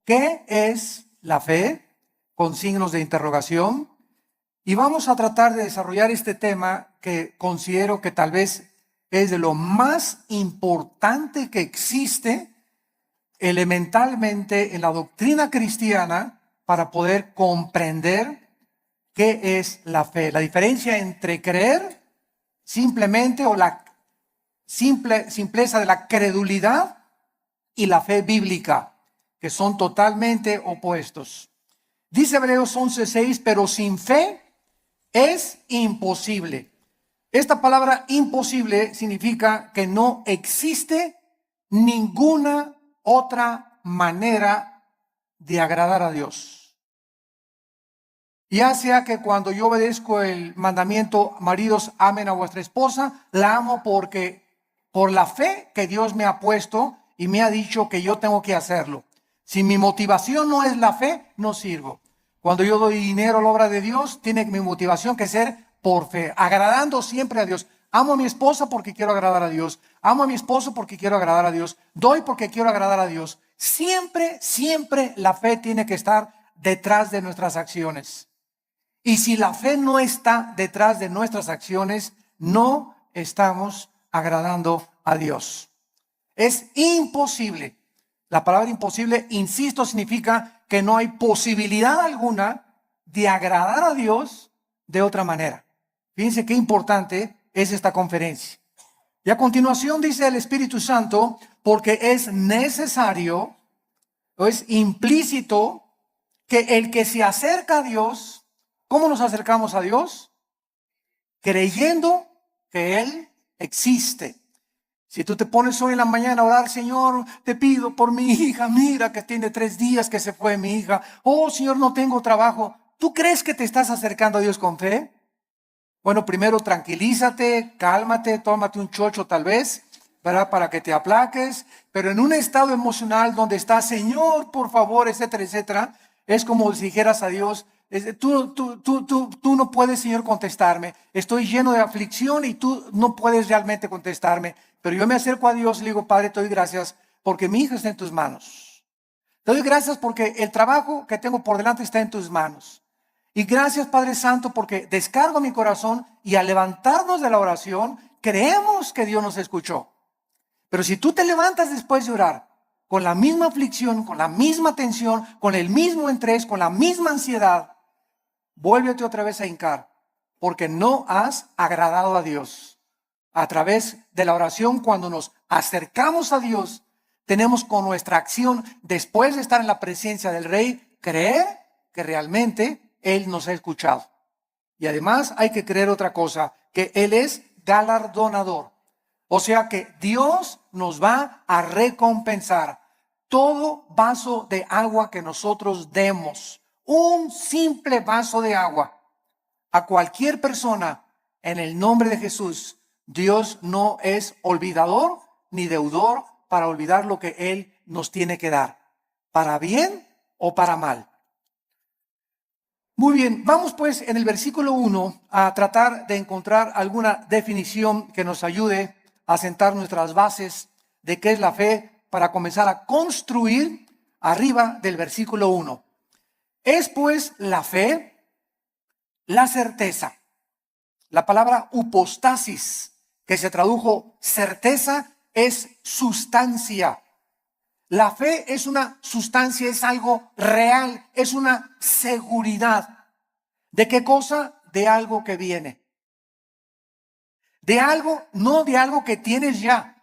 ¿Qué es la fe? Con signos de interrogación. Y vamos a tratar de desarrollar este tema que considero que tal vez es de lo más importante que existe elementalmente en la doctrina cristiana para poder comprender qué es la fe. La diferencia entre creer simplemente o la simpleza de la credulidad y la fe bíblica, que son totalmente opuestos. Dice Hebreos 11:6, pero sin fe es imposible. Esta palabra imposible significa que no existe ninguna otra manera de agradar a Dios. Ya sea que cuando yo obedezco el mandamiento, maridos, amen a vuestra esposa, la amo porque por la fe que Dios me ha puesto y me ha dicho que yo tengo que hacerlo. Si mi motivación no es la fe, no sirvo. Cuando yo doy dinero a la obra de Dios, tiene mi motivación que ser por fe, agradando siempre a Dios. Amo a mi esposa porque quiero agradar a Dios. Amo a mi esposo porque quiero agradar a Dios. Doy porque quiero agradar a Dios. Siempre, siempre la fe tiene que estar detrás de nuestras acciones. Y si la fe no está detrás de nuestras acciones, no estamos agradando a Dios. Es imposible. La palabra imposible, insisto, significa que no hay posibilidad alguna de agradar a Dios de otra manera. Fíjense qué importante es esta conferencia. Y a continuación dice el Espíritu Santo, porque es necesario, o es implícito, que el que se acerca a Dios, ¿cómo nos acercamos a Dios? Creyendo que Él existe. Si tú te pones hoy en la mañana a orar, Señor, te pido por mi hija, mira que tiene 3 días que se fue mi hija. Oh, Señor, no tengo trabajo. ¿Tú crees que te estás acercando a Dios con fe? Bueno, primero tranquilízate, cálmate, tómate un chocho tal vez, ¿verdad? Para que te aplaques. Pero en un estado emocional donde estás, Señor, por favor, etcétera, etcétera, es como si dijeras a Dios, tú no puedes, Señor, contestarme. Estoy lleno de aflicción y tú no puedes realmente contestarme. Pero yo me acerco a Dios y le digo, Padre, te doy gracias porque mi hija está en tus manos. Te doy gracias porque el trabajo que tengo por delante está en tus manos. Y gracias, Padre Santo, porque descargo mi corazón y al levantarnos de la oración, creemos que Dios nos escuchó. Pero si tú te levantas después de orar con la misma aflicción, con la misma tensión, con el mismo estrés, con la misma ansiedad, vuélvete otra vez a hincar, porque no has agradado a Dios. A través de la oración, cuando nos acercamos a Dios, tenemos con nuestra acción, después de estar en la presencia del Rey, creer que realmente Él nos ha escuchado. Y además hay que creer otra cosa, que Él es galardonador. O sea que Dios nos va a recompensar todo vaso de agua que nosotros demos. Un simple vaso de agua a cualquier persona en el nombre de Jesús. Dios no es olvidador ni deudor para olvidar lo que Él nos tiene que dar, para bien o para mal. Muy bien, vamos pues en el versículo 1 a tratar de encontrar alguna definición que nos ayude a sentar nuestras bases de qué es la fe para comenzar a construir arriba del versículo 1. Es pues la fe, la certeza. La palabra upostasis, que se tradujo certeza, es sustancia. La fe es una sustancia, es algo real, es una seguridad. ¿De qué cosa? De algo que viene. De algo, no de algo que tienes ya.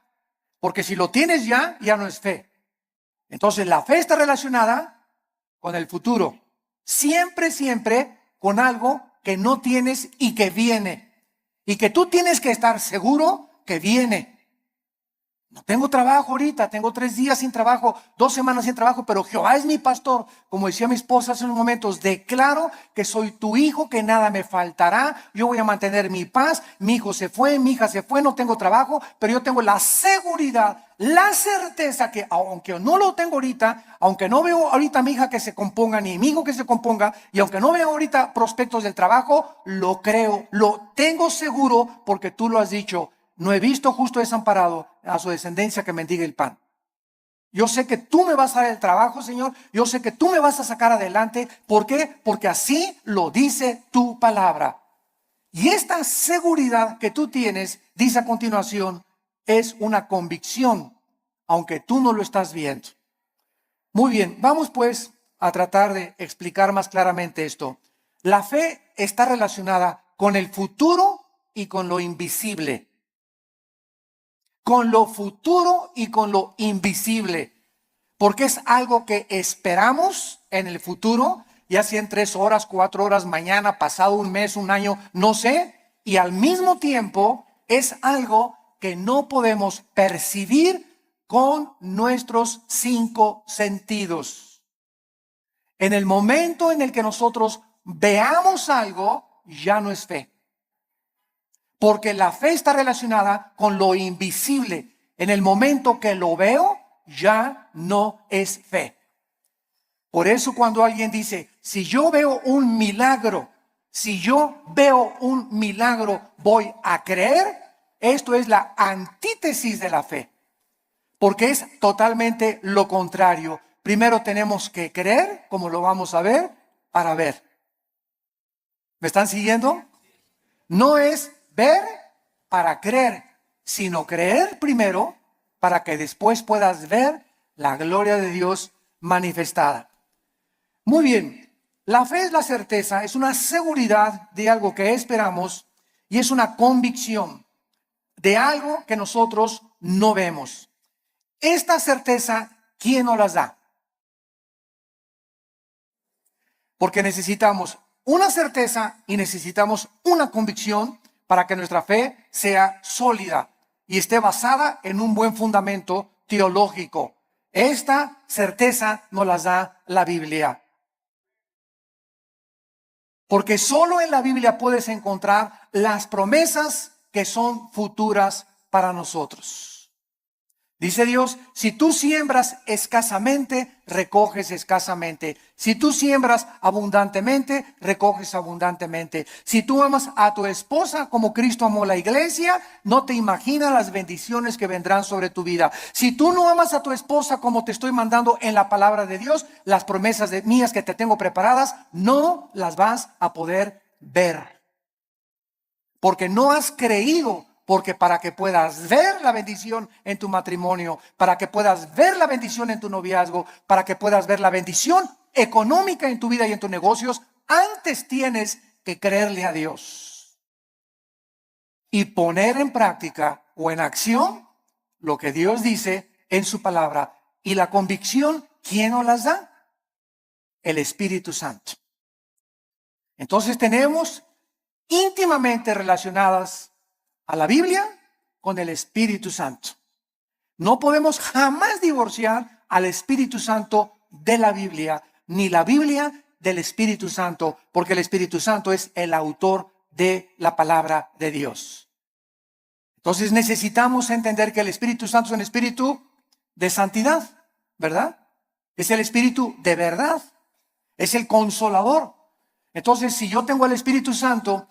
Porque si lo tienes ya, ya no es fe. Entonces la fe está relacionada con el futuro. Siempre, siempre con algo que no tienes y que viene. Y que tú tienes que estar seguro que viene. No tengo trabajo ahorita, tengo 3 días sin trabajo, 2 semanas sin trabajo, pero Jehová es mi pastor. Como decía mi esposa hace unos momentos, declaro que soy tu hijo, que nada me faltará. Yo voy a mantener mi paz. Mi hijo se fue, mi hija se fue, no tengo trabajo, pero yo tengo la seguridad, la certeza que aunque no lo tengo ahorita, aunque no veo ahorita a mi hija que se componga, ni mi hijo que se componga, y aunque no veo ahorita prospectos del trabajo, lo creo, lo tengo seguro porque tú lo has dicho. No he visto justo desamparado a su descendencia que mendigue el pan. Yo sé que tú me vas a dar el trabajo, Señor. Yo sé que tú me vas a sacar adelante. ¿Por qué? Porque así lo dice tu palabra. Y esta seguridad que tú tienes, dice a continuación, es una convicción, aunque tú no lo estás viendo. Muy bien, vamos pues a tratar de explicar más claramente esto. La fe está relacionada con el futuro y con lo invisible. Con lo futuro y con lo invisible. Porque es algo que esperamos en el futuro, ya sea en 3 horas, 4 horas, mañana, pasado un mes, un año, no sé. Y al mismo tiempo es algo que no podemos percibir con nuestros 5 sentidos. En el momento en el que nosotros veamos algo, ya no es fe. Porque la fe está relacionada con lo invisible. En el momento que lo veo, ya no es fe. Por eso cuando alguien dice, si yo veo un milagro, voy a creer, esto es la antítesis de la fe. Porque es totalmente lo contrario. Primero tenemos que creer, como lo vamos a ver, para ver. ¿Me están siguiendo? No es ver para creer, sino creer primero para que después puedas ver la gloria de Dios manifestada. Muy bien, la fe es la certeza, es una seguridad de algo que esperamos y es una convicción de algo que nosotros no vemos. Esta certeza, ¿quién nos las da? Porque necesitamos una certeza y necesitamos una convicción para que nuestra fe sea sólida y esté basada en un buen fundamento teológico. Esta certeza nos la da la Biblia. Porque solo en la Biblia puedes encontrar las promesas que son futuras para nosotros. Dice Dios, si tú siembras escasamente, recoges escasamente. Si tú siembras abundantemente, recoges abundantemente. Si tú amas a tu esposa como Cristo amó la iglesia, no te imaginas las bendiciones que vendrán sobre tu vida. Si tú no amas a tu esposa como te estoy mandando en la palabra de Dios, las promesas mías que te tengo preparadas, no las vas a poder ver. Porque no has creído. Porque para que puedas ver la bendición en tu matrimonio, para que puedas ver la bendición en tu noviazgo, para que puedas ver la bendición económica en tu vida y en tus negocios, antes tienes que creerle a Dios y poner en práctica o en acción lo que Dios dice en su palabra. Y la convicción, ¿quién nos las da? El Espíritu Santo. Entonces tenemos íntimamente relacionadas a la Biblia con el Espíritu Santo. No podemos jamás divorciar al Espíritu Santo de la Biblia, ni la Biblia del Espíritu Santo, porque el Espíritu Santo es el autor de la palabra de Dios. Entonces necesitamos entender que el Espíritu Santo es un espíritu de santidad, ¿verdad? Es el espíritu de verdad, es el consolador. Entonces, si yo tengo el Espíritu Santo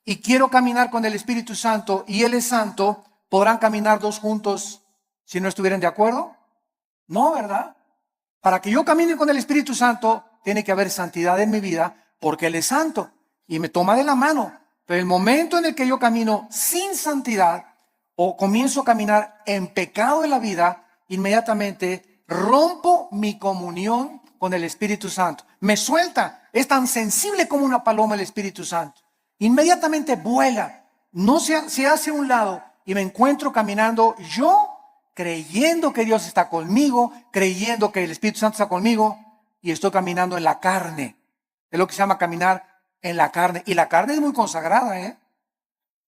y quiero caminar con el Espíritu Santo y Él es santo, ¿podrán caminar dos juntos si no estuvieran de acuerdo? No, ¿verdad? Para que yo camine con el Espíritu Santo, tiene que haber santidad en mi vida, porque Él es santo y me toma de la mano. Pero el momento en el que yo camino sin santidad o comienzo a caminar en pecado en la vida, inmediatamente rompo mi comunión con el Espíritu Santo. Me suelta. Es tan sensible como una paloma el Espíritu Santo. Inmediatamente vuela, no se hace a un lado y me encuentro caminando yo creyendo que Dios está conmigo, creyendo que el Espíritu Santo está conmigo y estoy caminando en la carne. Es lo que se llama caminar en la carne. Y la carne es muy consagrada, ¿eh?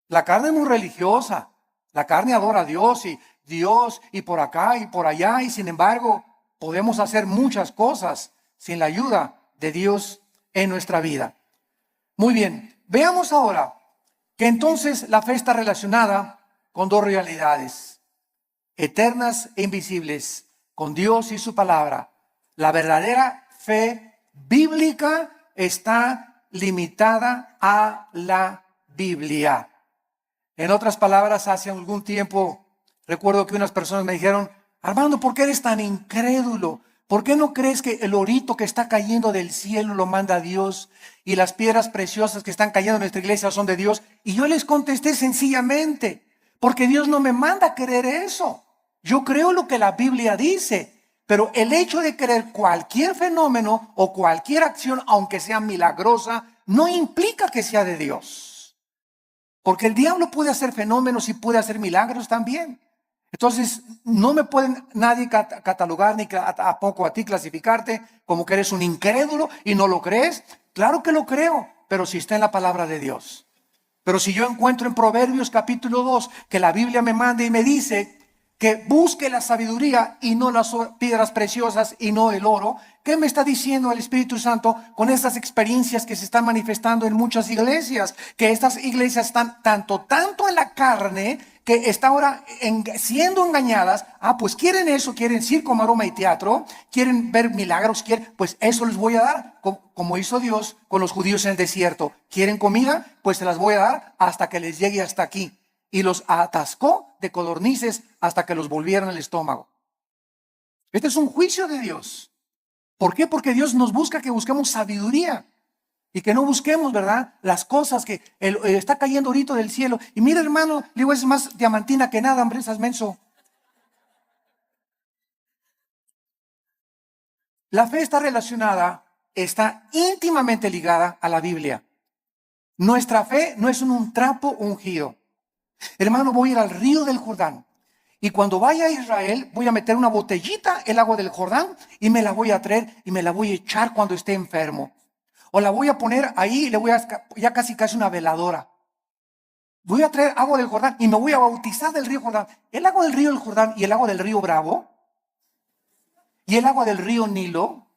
La carne es muy religiosa. La carne adora a Dios y por acá y por allá y sin embargo podemos hacer muchas cosas sin la ayuda de Dios en nuestra vida. Muy bien. Veamos ahora que entonces la fe está relacionada con dos realidades, eternas e invisibles, con Dios y su palabra. La verdadera fe bíblica está limitada a la Biblia. En otras palabras, hace algún tiempo recuerdo que unas personas me dijeron, Armando, ¿por qué eres tan incrédulo? ¿Por qué no crees que el orito que está cayendo del cielo lo manda Dios y las piedras preciosas que están cayendo en nuestra iglesia son de Dios? Y yo les contesté sencillamente, porque Dios no me manda a creer eso. Yo creo lo que la Biblia dice, pero el hecho de creer cualquier fenómeno o cualquier acción, aunque sea milagrosa, no implica que sea de Dios. Porque el diablo puede hacer fenómenos y puede hacer milagros también. Entonces, no me pueden nadie catalogar ni a poco a ti clasificarte como que eres un incrédulo y no lo crees. Claro que lo creo, pero si está en la palabra de Dios. Pero si yo encuentro en Proverbios capítulo 2 que la Biblia me manda y me dice que busque la sabiduría y no las piedras preciosas y no el oro, ¿qué me está diciendo el Espíritu Santo con estas experiencias que se están manifestando en muchas iglesias? Que estas iglesias están tanto en la carne que está ahora siendo engañadas. Pues quieren eso, quieren circo, maroma y teatro, quieren ver milagros, pues eso les voy a dar, como hizo Dios con los judíos en el desierto. ¿Quieren comida? Pues se las voy a dar hasta que les llegue hasta aquí. Y los atascó de codornices hasta que los volvieron el estómago. Este es un juicio de Dios. ¿Por qué? Porque Dios nos busca que busquemos sabiduría y que no busquemos, ¿verdad?, las cosas que está cayendo ahorita del cielo. Y mira, hermano, le digo, es más diamantina que nada, hombre, esas menso. La fe está íntimamente ligada a la Biblia. Nuestra fe no es un trapo ungido. Hermano, voy a ir al río del Jordán. Y cuando vaya a Israel, voy a meter una botellita el agua del Jordán y me la voy a traer y me la voy a echar cuando esté enfermo. O la voy a poner ahí y le voy a ya casi una veladora. Voy a traer agua del Jordán y me voy a bautizar del río Jordán. El agua del río del Jordán y el agua del río Bravo y el agua del río Nilo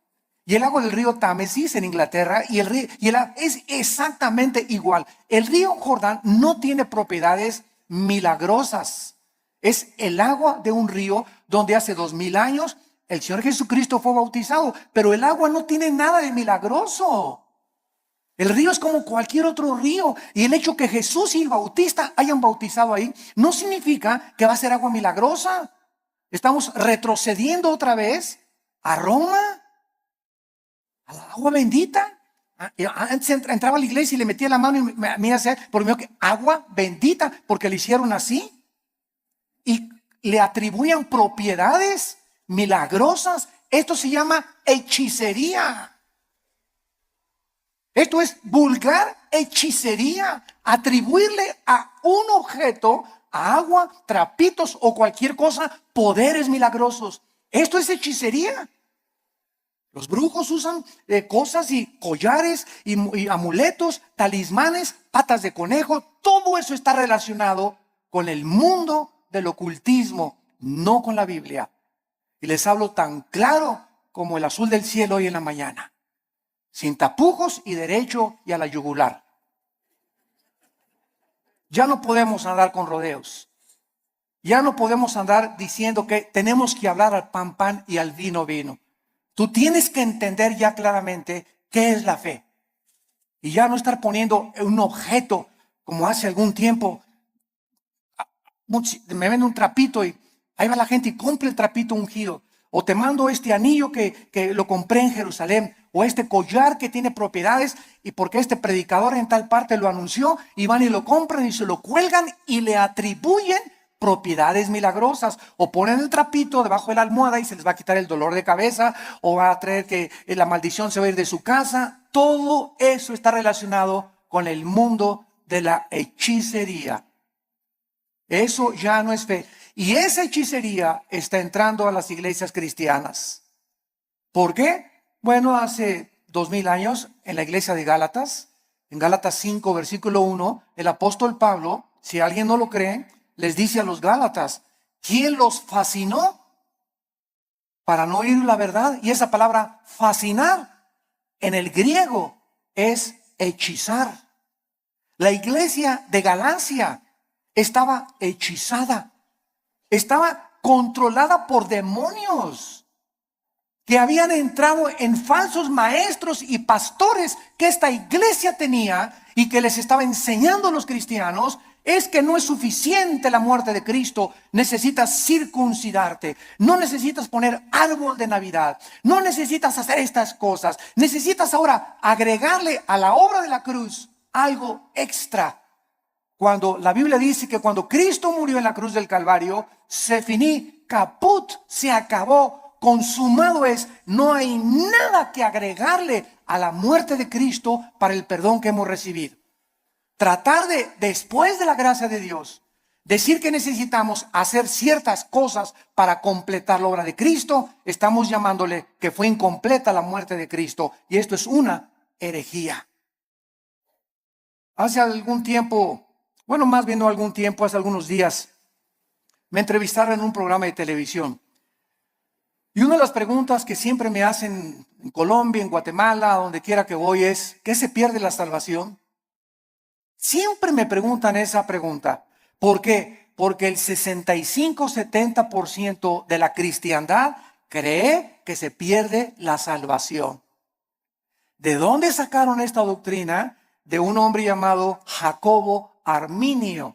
y el agua del río Támesis en Inglaterra y es exactamente igual. El río Jordán no tiene propiedades milagrosas. Es el agua de un río donde hace 2000 años el Señor Jesucristo fue bautizado, pero el agua no tiene nada de milagroso. El río es como cualquier otro río, y el hecho que Jesús y el Bautista hayan bautizado ahí no significa que va a ser agua milagrosa. Estamos retrocediendo otra vez a Roma, a la agua bendita. Antes entraba a la iglesia y le metía la mano y me hacía por mí que agua bendita, porque le hicieron así y le atribuían propiedades milagrosas. Esto se llama hechicería. Esto es vulgar hechicería. Atribuirle a un objeto, a agua, trapitos o cualquier cosa, poderes milagrosos. Esto es hechicería. Los brujos usan cosas y collares y amuletos, talismanes, patas de conejo. Todo eso está relacionado con el mundo del ocultismo, no con la Biblia. Y les hablo tan claro como el azul del cielo hoy en la mañana, sin tapujos y derecho y a la yugular. Ya no podemos andar con rodeos. Ya no podemos andar diciendo que tenemos que hablar al pan pan y al vino vino. Tú tienes que entender ya claramente qué es la fe. Y ya no estar poniendo un objeto como hace algún tiempo. Me venden un trapito y ahí va la gente y compra el trapito ungido. O te mando este anillo que lo compré en Jerusalén. O este collar que tiene propiedades y porque este predicador en tal parte lo anunció, y van y lo compran y se lo cuelgan y le atribuyen propiedades milagrosas. O ponen el trapito debajo de la almohada y se les va a quitar el dolor de cabeza, o va a traer que la maldición se va a ir de su casa. Todo eso está relacionado con el mundo de la hechicería. Eso ya no es fe. Y esa hechicería está entrando a las iglesias cristianas. ¿Por qué? Bueno, hace 2000 años en la iglesia de Gálatas, en Gálatas 5, versículo 1, el apóstol Pablo, si alguien no lo cree, les dice a los Gálatas, ¿quién los fascinó para no oír la verdad? Y esa palabra fascinar en el griego es hechizar. La iglesia de Galacia estaba hechizada, estaba controlada por demonios que habían entrado en falsos maestros y pastores que esta iglesia tenía y que les estaba enseñando a los cristianos es que no es suficiente la muerte de Cristo, necesitas circuncidarte, no necesitas poner árbol de Navidad, no necesitas hacer estas cosas, necesitas ahora agregarle a la obra de la cruz algo extra. Cuando la Biblia dice que cuando Cristo murió en la cruz del Calvario, se finí, caput, se acabó, consumado es, no hay nada que agregarle a la muerte de Cristo para el perdón que hemos recibido. Tratar de, después de la gracia de Dios, decir que necesitamos hacer ciertas cosas para completar la obra de Cristo, estamos llamándole que fue incompleta la muerte de Cristo, y esto es una herejía. Hace algún tiempo, bueno, más bien no algún tiempo, hace algunos días, me entrevistaron en un programa de televisión. Y una de las preguntas que siempre me hacen en Colombia, en Guatemala, donde quiera que voy es, ¿qué se pierde la salvación? Siempre me preguntan esa pregunta. ¿Por qué? Porque el 65-70% de la cristiandad cree que se pierde la salvación. ¿De dónde sacaron esta doctrina? De un hombre llamado Jacobo Arminio,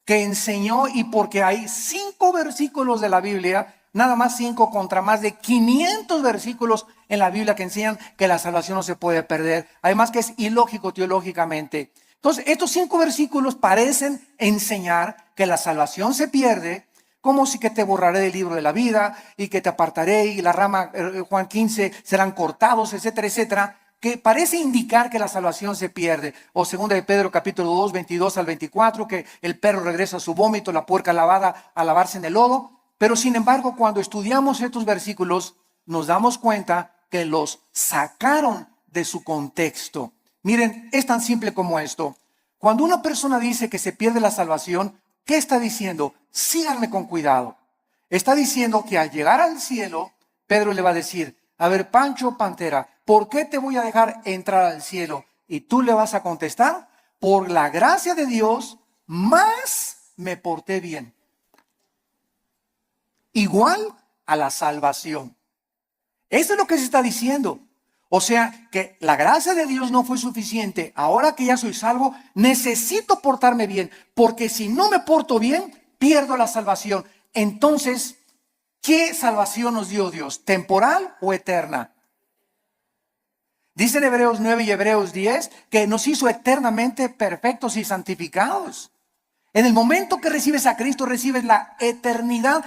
que enseñó, y porque hay 5 versículos de la Biblia, nada más 5 contra más de 500 versículos en la Biblia que enseñan que la salvación no se puede perder. Además que es ilógico teológicamente. Entonces, estos 5 versículos parecen enseñar que la salvación se pierde, como si que te borraré del libro de la vida y que te apartaré y la rama, Juan 15, serán cortados, etcétera, etcétera, que parece indicar que la salvación se pierde. O 2 de Pedro capítulo 2, 22 al 24, que el perro regresa a su vómito, la puerca lavada a lavarse en el lodo. Pero sin embargo, cuando estudiamos estos versículos, nos damos cuenta que los sacaron de su contexto. Miren, es tan simple como esto. Cuando una persona dice que se pierde la salvación, ¿qué está diciendo? Síganme con cuidado. Está diciendo que al llegar al cielo, Pedro le va a decir, a ver, Pancho Pantera, ¿por qué te voy a dejar entrar al cielo? Y tú le vas a contestar, por la gracia de Dios, más me porté bien. Igual a la salvación. Eso es lo que se está diciendo. O sea, que la gracia de Dios no fue suficiente. Ahora que ya soy salvo, necesito portarme bien. Porque si no me porto bien, pierdo la salvación. Entonces, ¿qué salvación nos dio Dios? ¿Temporal o eterna? Dice en Hebreos 9 y Hebreos 10 que nos hizo eternamente perfectos y santificados. En el momento que recibes a Cristo, recibes la eternidad.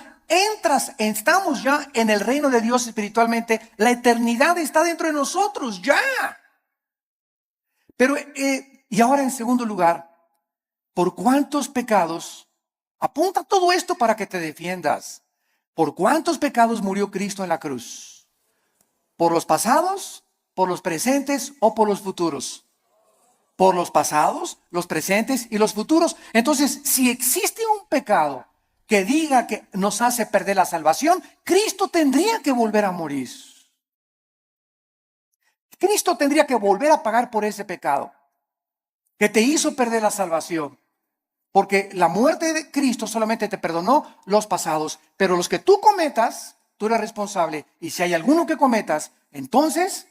Estamos ya en el reino de Dios espiritualmente. La eternidad está dentro de nosotros, ya. Pero, y ahora en segundo lugar, ¿por cuántos pecados? Apunta todo esto para que te defiendas. ¿Por cuántos pecados murió Cristo en la cruz? ¿Por los pasados, por los presentes o por los futuros? Por los pasados, los presentes y los futuros. Entonces, si existe un pecado que diga que nos hace perder la salvación, Cristo tendría que volver a morir. Cristo tendría que volver a pagar por ese pecado que te hizo perder la salvación. Porque la muerte de Cristo solamente te perdonó los pasados, pero los que tú cometas, tú eres responsable. Y si hay alguno que cometas, entonces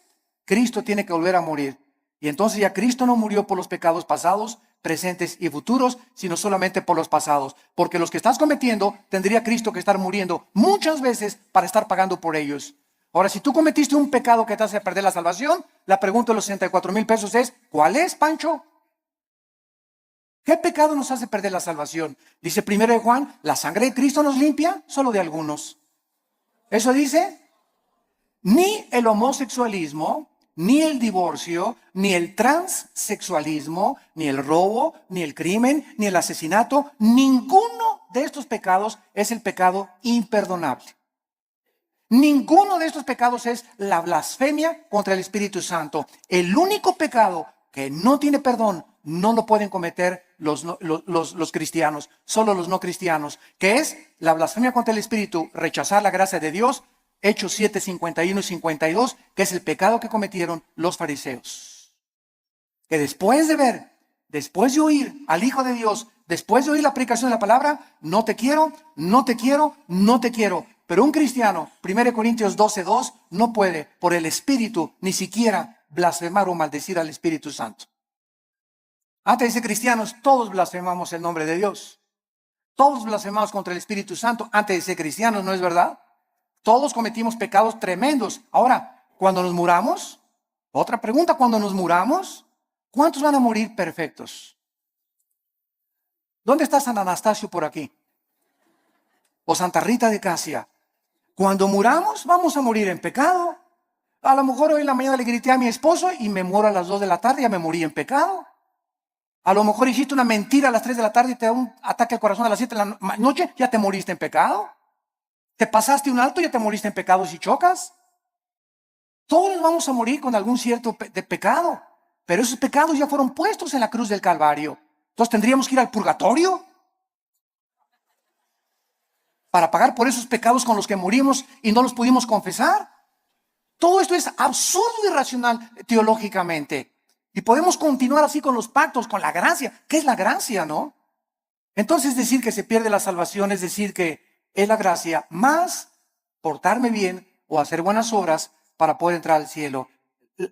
Cristo tiene que volver a morir. Y entonces ya Cristo no murió por los pecados pasados, presentes y futuros, sino solamente por los pasados. Porque los que estás cometiendo, tendría Cristo que estar muriendo muchas veces para estar pagando por ellos. Ahora, si tú cometiste un pecado que te hace perder la salvación, la pregunta de los 64,000 pesos es, ¿cuál es, Pancho? ¿Qué pecado nos hace perder la salvación? Dice 1 Juan, ¿la sangre de Cristo nos limpia? Solo de algunos. Eso dice, ni el homosexualismo, ni el divorcio, ni el transexualismo, ni el robo, ni el crimen, ni el asesinato, ninguno de estos pecados es el pecado imperdonable. Ninguno de estos pecados es la blasfemia contra el Espíritu Santo. El único pecado que no tiene perdón no lo pueden cometer los cristianos, solo los no cristianos, que es la blasfemia contra el Espíritu, rechazar la gracia de Dios, Hechos 7, 51 y 52, que es el pecado que cometieron los fariseos. Que después de oír al Hijo de Dios, después de oír la predicación de la palabra, no te quiero, no te quiero, no te quiero. Pero un cristiano, 1 Corintios 12, 2, no puede por el Espíritu ni siquiera blasfemar o maldecir al Espíritu Santo. Antes de ser cristianos, todos blasfemamos el nombre de Dios. Todos blasfemamos contra el Espíritu Santo antes de ser cristianos, ¿no es verdad? Todos cometimos pecados tremendos. Ahora, cuando nos muramos, otra pregunta, cuando nos muramos, ¿cuántos van a morir perfectos? ¿Dónde está San Anastasio por aquí? O Santa Rita de Casia. Cuando muramos, vamos a morir en pecado. A lo mejor hoy en la mañana le grité a mi esposo y me muero a las 2 de la tarde, ya me morí en pecado. A lo mejor hiciste una mentira a las 3 de la tarde y te da un ataque al corazón a las 7 de la noche, ya te moriste en pecado. Te pasaste un alto y ya te moriste en pecado si chocas. Todos vamos a morir con algún cierto de pecado, pero esos pecados ya fueron puestos en la cruz del Calvario. Entonces tendríamos que ir al purgatorio para pagar por esos pecados con los que morimos y no los pudimos confesar. Todo esto es absurdo y irracional teológicamente. Y podemos continuar así con los pactos, con la gracia. ¿Qué es la gracia, no? Entonces decir que se pierde la salvación es decir que es la gracia más portarme bien o hacer buenas obras para poder entrar al cielo.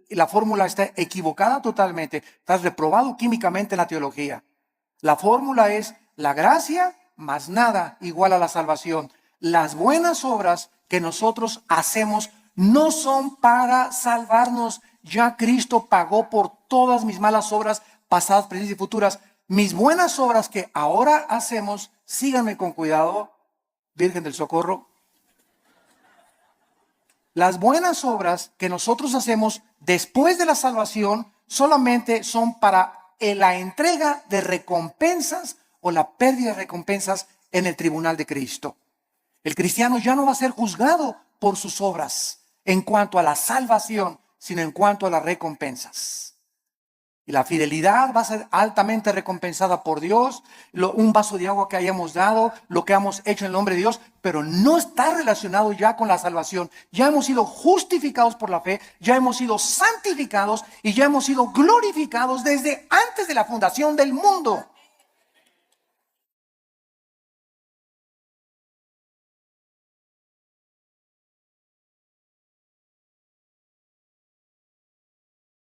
La fórmula está equivocada totalmente. Estás reprobado químicamente en la teología. La fórmula es la gracia más nada igual a la salvación. Las buenas obras que nosotros hacemos no son para salvarnos. Ya Cristo pagó por todas mis malas obras, pasadas, presentes y futuras. Mis buenas obras que ahora hacemos, síganme con cuidado, Virgen del Socorro. Las buenas obras que nosotros hacemos después de la salvación solamente son para la entrega de recompensas o la pérdida de recompensas en el tribunal de Cristo. El cristiano ya no va a ser juzgado por sus obras en cuanto a la salvación, sino en cuanto a las recompensas. Y la fidelidad va a ser altamente recompensada por Dios, un vaso de agua que hayamos dado, lo que hemos hecho en el nombre de Dios, pero no está relacionado ya con la salvación. Ya hemos sido justificados por la fe, ya hemos sido santificados y ya hemos sido glorificados desde antes de la fundación del mundo.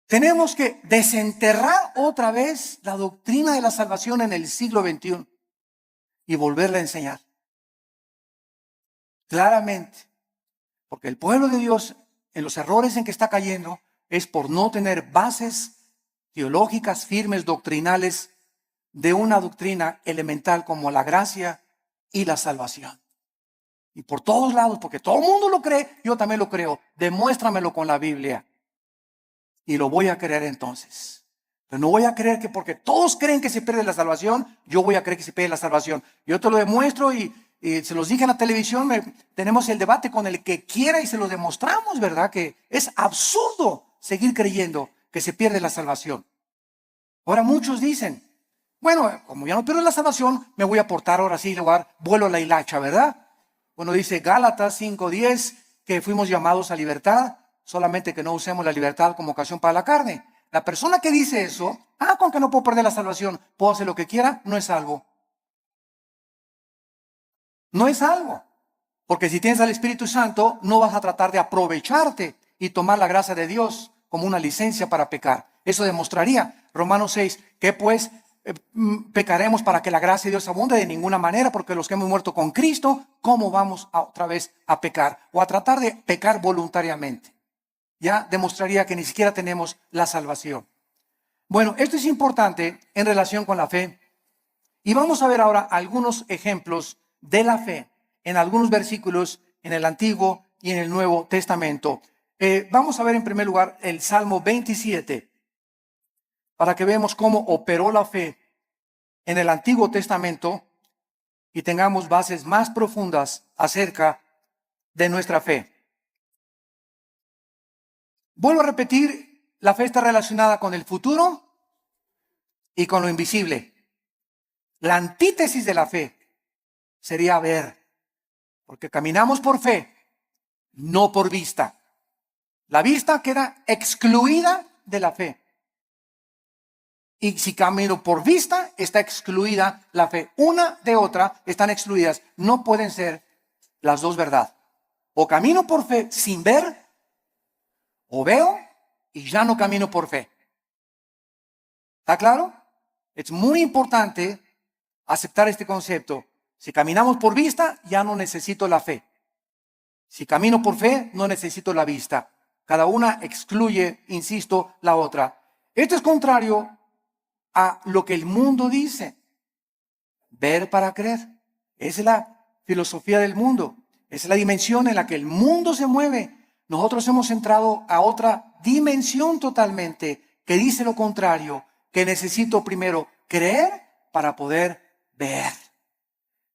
Tenemos que desenterrar otra vez la doctrina de la salvación en el siglo XXI y volverla a enseñar. Claramente, porque el pueblo de Dios, en los errores en que está cayendo, es por no tener bases teológicas firmes, doctrinales, de una doctrina elemental como la gracia y la salvación. Y por todos lados, porque todo el mundo lo cree, yo también lo creo. Demuéstramelo con la Biblia. Y lo voy a creer entonces. Pero no voy a creer que porque todos creen que se pierde la salvación, yo voy a creer que se pierde la salvación. Yo te lo demuestro y se los dije en la televisión, tenemos el debate con el que quiera y se lo demostramos, ¿verdad? Que es absurdo seguir creyendo que se pierde la salvación. Ahora muchos dicen, bueno, como ya no pierdo la salvación, me voy a portar ahora sí, vuelo la hilacha, ¿verdad? Bueno, dice Gálatas 5:10 que fuimos llamados a libertad, solamente que no usemos la libertad como ocasión para la carne. La persona que dice eso, con que no puedo perder la salvación, puedo hacer lo que quiera, no es salvo. No es salvo. Porque si tienes al Espíritu Santo, no vas a tratar de aprovecharte y tomar la gracia de Dios como una licencia para pecar. Eso demostraría, Romanos 6, que pues pecaremos para que la gracia de Dios abunde de ninguna manera, porque los que hemos muerto con Cristo, ¿cómo vamos otra vez a pecar? O a tratar de pecar voluntariamente. Ya demostraría que ni siquiera tenemos la salvación. Bueno, esto es importante en relación con la fe. Y vamos a ver ahora algunos ejemplos de la fe en algunos versículos en el Antiguo y en el Nuevo Testamento. Vamos a ver en primer lugar el Salmo 27, para que veamos cómo operó la fe en el Antiguo Testamento y tengamos bases más profundas acerca de nuestra fe. Vuelvo a repetir, la fe está relacionada con el futuro y con lo invisible. La antítesis de la fe sería ver, porque caminamos por fe, no por vista. La vista queda excluida de la fe. Y si camino por vista, está excluida la fe. Una de otra están excluidas. No pueden ser las dos verdad. O camino por fe sin ver, o veo y ya no camino por fe. ¿Está claro? Es muy importante aceptar este concepto. Si caminamos por vista, ya no necesito la fe. Si camino por fe, no necesito la vista. Cada una excluye, insisto, la otra. Esto es contrario a lo que el mundo dice. Ver para creer. Esa es la filosofía del mundo. Esa es la dimensión en la que el mundo se mueve. Nosotros hemos entrado a otra dimensión totalmente que dice lo contrario, que necesito primero creer para poder ver.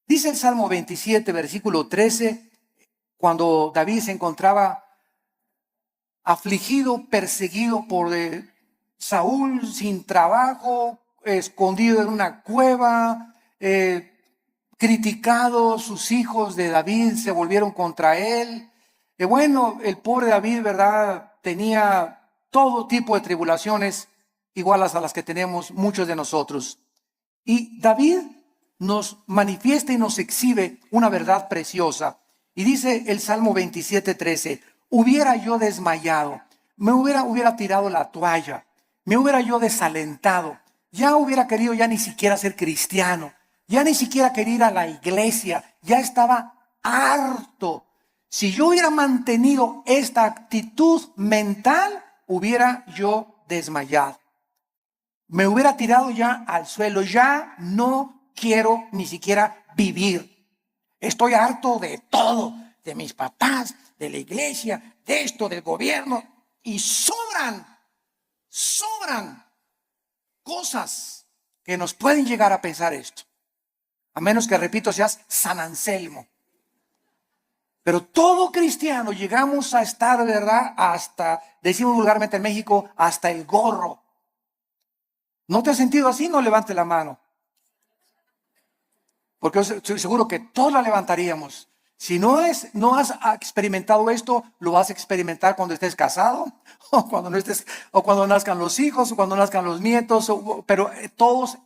Dice el Salmo 27, versículo 13, cuando David se encontraba afligido, perseguido por Saúl, sin trabajo, escondido en una cueva, criticado, sus hijos de David se volvieron contra él. Bueno, el pobre David, ¿verdad?, tenía todo tipo de tribulaciones iguales a las que tenemos muchos de nosotros. Y David nos manifiesta y nos exhibe una verdad preciosa. Y dice el Salmo 27:13, hubiera yo desmayado, me hubiera tirado la toalla, me hubiera yo desalentado, ya hubiera querido ya ni siquiera ser cristiano, ya ni siquiera quería ir a la iglesia, ya estaba harto. Si yo hubiera mantenido esta actitud mental, hubiera yo desmayado. Me hubiera tirado ya al suelo, ya no quiero ni siquiera vivir. Estoy harto de todo, de mis papás, de la iglesia, de esto, del gobierno. Y sobran cosas que nos pueden llegar a pensar esto. A menos que, repito, seas San Anselmo. Pero todo cristiano llegamos a estar, ¿verdad?, hasta, decimos vulgarmente en México, hasta el gorro. ¿No te has sentido así? No levante la mano. Porque estoy seguro que todos la levantaríamos. Si no has experimentado esto, lo vas a experimentar cuando estés casado, o cuando no estés, o cuando nazcan los hijos, o cuando nazcan los nietos, pero todos,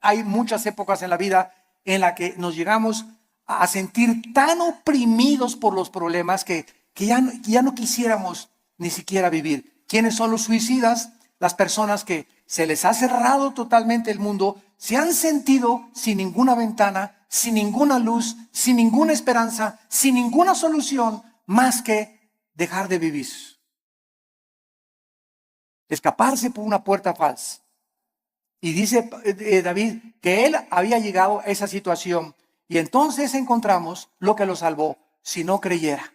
hay muchas épocas en la vida en la que nos llegamos a sentir tan oprimidos por los problemas que ya no quisiéramos ni siquiera vivir. ¿Quiénes son los suicidas? Las personas que se les ha cerrado totalmente el mundo, se han sentido sin ninguna ventana, sin ninguna luz, sin ninguna esperanza, sin ninguna solución más que dejar de vivir. Escaparse por una puerta falsa. Y dice David que él había llegado a esa situación. Y entonces encontramos lo que lo salvó: si no creyera.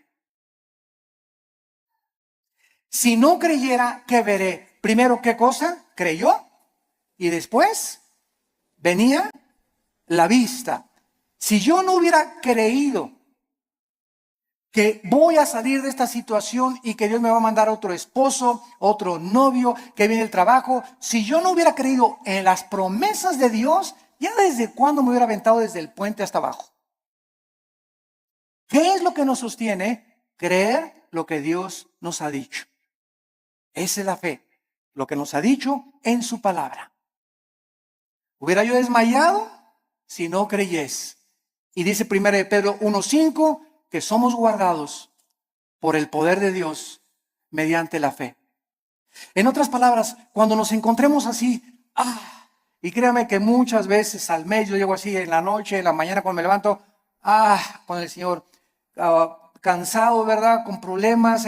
Si no creyera, ¿qué veré? Primero, ¿qué cosa? Creyó. Y después venía la vista. Si yo no hubiera creído que voy a salir de esta situación y que Dios me va a mandar otro esposo, otro novio, que viene el trabajo, si yo no hubiera creído en las promesas de Dios, ya desde cuándo me hubiera aventado desde el puente hasta abajo. ¿Qué es lo que nos sostiene? Creer lo que Dios nos ha dicho. Esa es la fe, lo que nos ha dicho en su palabra. ¿Hubiera yo desmayado si no creyes? Y dice 1 Pedro 1:5 que somos guardados por el poder de Dios mediante la fe. En otras palabras, cuando nos encontremos así, y créame que muchas veces al mes yo llego así en la noche, en la mañana cuando me levanto, con el Señor, cansado, ¿verdad? Con problemas,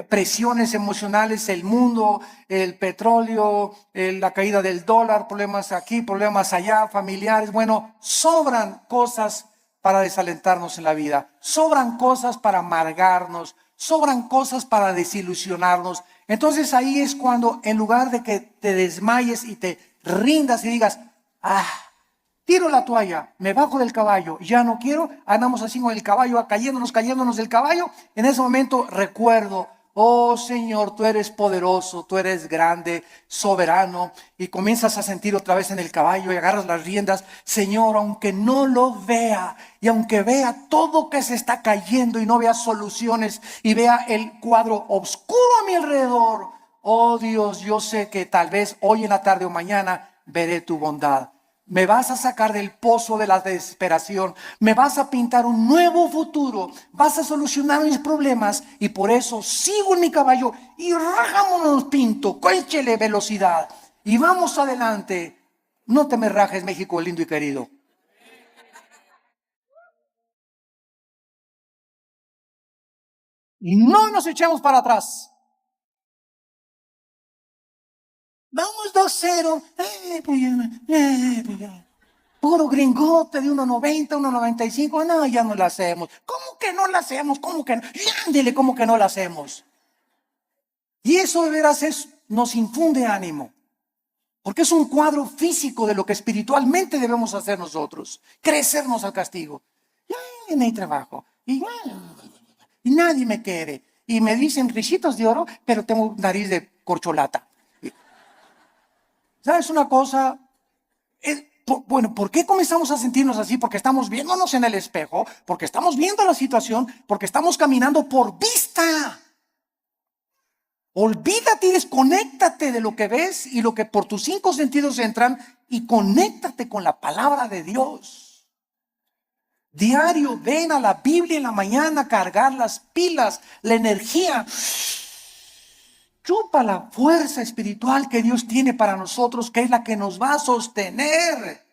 presiones emocionales, el mundo, el petróleo, la caída del dólar, problemas aquí, problemas allá, familiares. Bueno, sobran cosas para desalentarnos en la vida, sobran cosas para amargarnos, sobran cosas para desilusionarnos. Entonces ahí es cuando, en lugar de que te desmayes y te rindas y digas, tiro la toalla, me bajo del caballo, ya no quiero, andamos así con el caballo, cayéndonos del caballo. En ese momento recuerdo, oh Señor, tú eres poderoso, tú eres grande, soberano, y comienzas a sentir otra vez en el caballo y agarras las riendas. Señor, aunque no lo vea, y aunque vea todo que se está cayendo y no vea soluciones y vea el cuadro oscuro a mi alrededor, oh Dios, yo sé que tal vez hoy en la tarde o mañana veré tu bondad. Me vas a sacar del pozo de la desesperación, me vas a pintar un nuevo futuro, vas a solucionar mis problemas, y por eso sigo en mi caballo y rájamonos pinto, échele velocidad y vamos adelante. No te me rajes, México lindo y querido. Y no nos echemos para atrás. Vamos 2-0. Pues ya. Puro gringote de 1.90, 1.95. No, ya no la hacemos. ¿Cómo que no la hacemos? ¿Cómo que no? Ándele, ¿cómo que no la hacemos? Y eso de veras nos infunde ánimo. Porque es un cuadro físico de lo que espiritualmente debemos hacer nosotros. Crecernos al castigo. Ya no hay trabajo. Y nadie me quiere. Y me dicen risitos de oro, pero tengo nariz de corcholata. ¿Sabes una cosa? Bueno, ¿por qué comenzamos a sentirnos así? Porque estamos viéndonos en el espejo, porque estamos viendo la situación, porque estamos caminando por vista. Olvídate y desconéctate de lo que ves y lo que por tus 5 sentidos entran y conéctate con la palabra de Dios. Diario, ven a la Biblia en la mañana, cargar las pilas, la energía. Chupa la fuerza espiritual que Dios tiene para nosotros, que es la que nos va a sostener.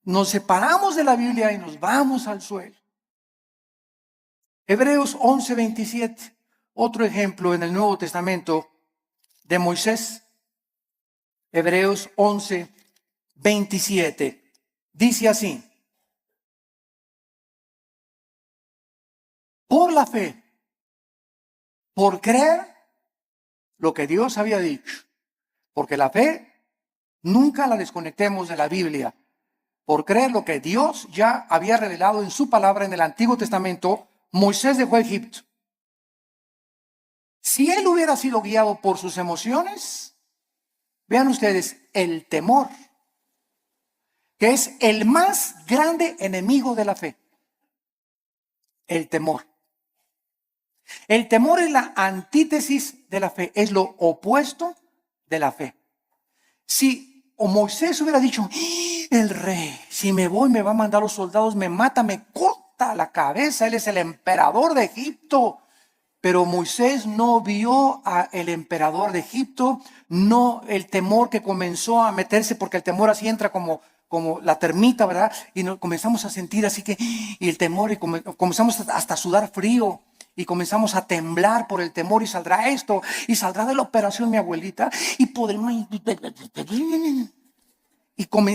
Nos separamos de la Biblia y nos vamos al suelo. Hebreos 11:27, otro ejemplo en el Nuevo Testamento de Moisés. Hebreos 11:27 dice así: por la fe, por creer lo que Dios había dicho, porque la fe nunca la desconectemos de la Biblia, por creer lo que Dios ya había revelado en su palabra en el Antiguo Testamento. Moisés dejó Egipto. Si él hubiera sido guiado por sus emociones, vean ustedes, el temor, que es el más grande enemigo de la fe. El temor. El temor es la antítesis de la fe, es lo opuesto de la fe. Si Moisés hubiera dicho, el rey, si me voy me va a mandar los soldados, me mata, me corta la cabeza, él es el emperador de Egipto. Pero Moisés no vio al emperador de Egipto, no el temor que comenzó a meterse, porque el temor así entra como la termita, ¿verdad? Y comenzamos a sentir así que, y el temor, y comenzamos hasta a sudar frío, y comenzamos a temblar por el temor, y saldrá esto, y saldrá de la operación mi abuelita, y podremos,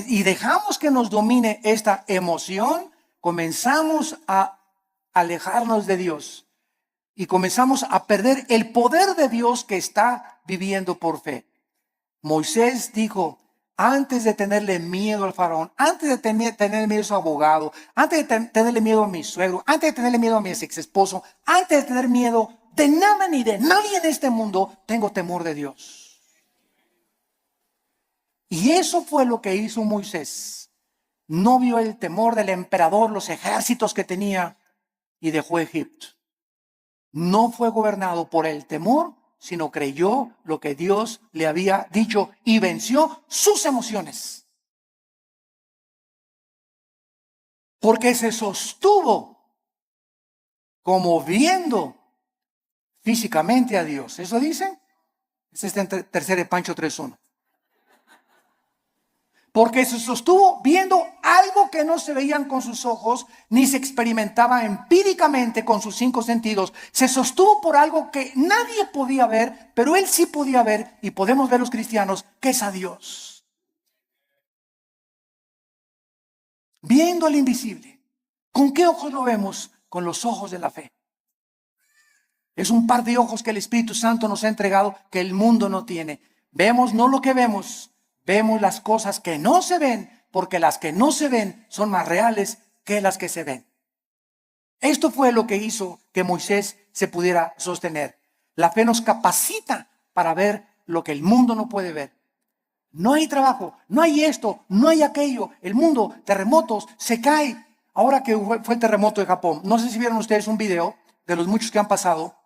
y dejamos que nos domine esta emoción, comenzamos a alejarnos de Dios. Y comenzamos a perder el poder de Dios que está viviendo por fe. Moisés dijo, antes de tenerle miedo al faraón, antes de tener miedo a su abogado, antes de tenerle miedo a mi suegro, antes de tenerle miedo a mi ex esposo, antes de tener miedo de nada ni de nadie en este mundo, tengo temor de Dios. Y eso fue lo que hizo Moisés. No vio el temor del emperador, los ejércitos que tenía, y dejó Egipto. No fue gobernado por el temor, sino creyó lo que Dios le había dicho y venció sus emociones. Porque se sostuvo como viendo físicamente a Dios. ¿Eso dice? Ese está en tercera de Pancho 3:1. Porque se sostuvo viendo algo que no se veían con sus ojos, ni se experimentaba empíricamente con sus 5 sentidos. Se sostuvo por algo que nadie podía ver, pero él sí podía ver, y podemos ver los cristianos, que es a Dios. Viendo al invisible. ¿Con qué ojos lo vemos? Con los ojos de la fe. Es un par de ojos que el Espíritu Santo nos ha entregado que el mundo no tiene. Vemos no lo que vemos, vemos las cosas que no se ven, porque las que no se ven son más reales que las que se ven. Esto fue lo que hizo que Moisés se pudiera sostener. La fe nos capacita para ver lo que el mundo no puede ver. No hay trabajo, no hay esto, no hay aquello. El mundo, terremotos, se cae. Ahora que fue el terremoto de Japón, no sé si vieron ustedes un video de los muchos que han pasado,